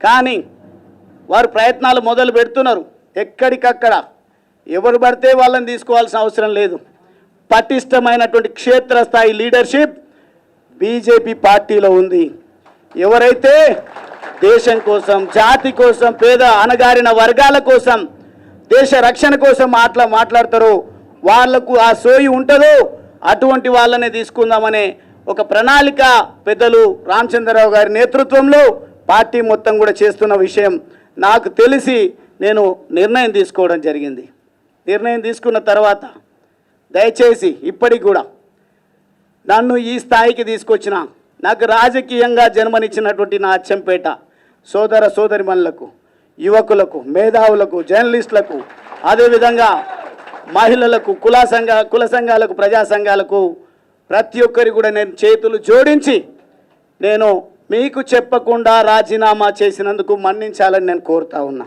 కానీ వారు ప్రయత్నాలు మొదలు పెడుతున్నారు. ఎక్కడికక్కడ ఎవరు పడితే వాళ్ళని తీసుకోవాల్సిన అవసరం లేదు. పటిష్టమైనటువంటి క్షేత్రస్థాయి లీడర్షిప్ బీజేపీ పార్టీలో ఉంది. ఎవరైతే దేశం కోసం, జాతి కోసం, పేద అణగారిన వర్గాల కోసం, దేశ రక్షణ కోసం మాట్లాడతారో వాళ్లకు ఆ సోయి ఉంటుందో అటువంటి వాళ్ళనే తీసుకుందామనే ఒక ప్రణాళిక పెద్దలు రామచంద్రరావు గారి నేతృత్వంలో పార్టీ మొత్తం కూడా చేస్తున్న విషయం నాకు తెలిసి నేను నిర్ణయం తీసుకోవడం జరిగింది. నిర్ణయం తీసుకున్న తర్వాత దయచేసి ఇప్పటికి కూడా నన్ను ఈ స్థాయికి తీసుకొచ్చిన, నాకు రాజకీయంగా జన్మనిచ్చినటువంటి నా అచ్చంపేట సోదర సోదరిమణులకు, యువకులకు, మేధావులకు, జర్నలిస్టులకు, అదేవిధంగా మహిళలకు, కుల సంఘాలకు, ప్రజా సంఘాలకు ప్రతి ఒక్కరి కూడా నేను చేతులు జోడించి నేను మీకు చెప్పకుండా రాజీనామా చేసినందుకు మన్నించాలని నేను కోరుతా ఉన్నా.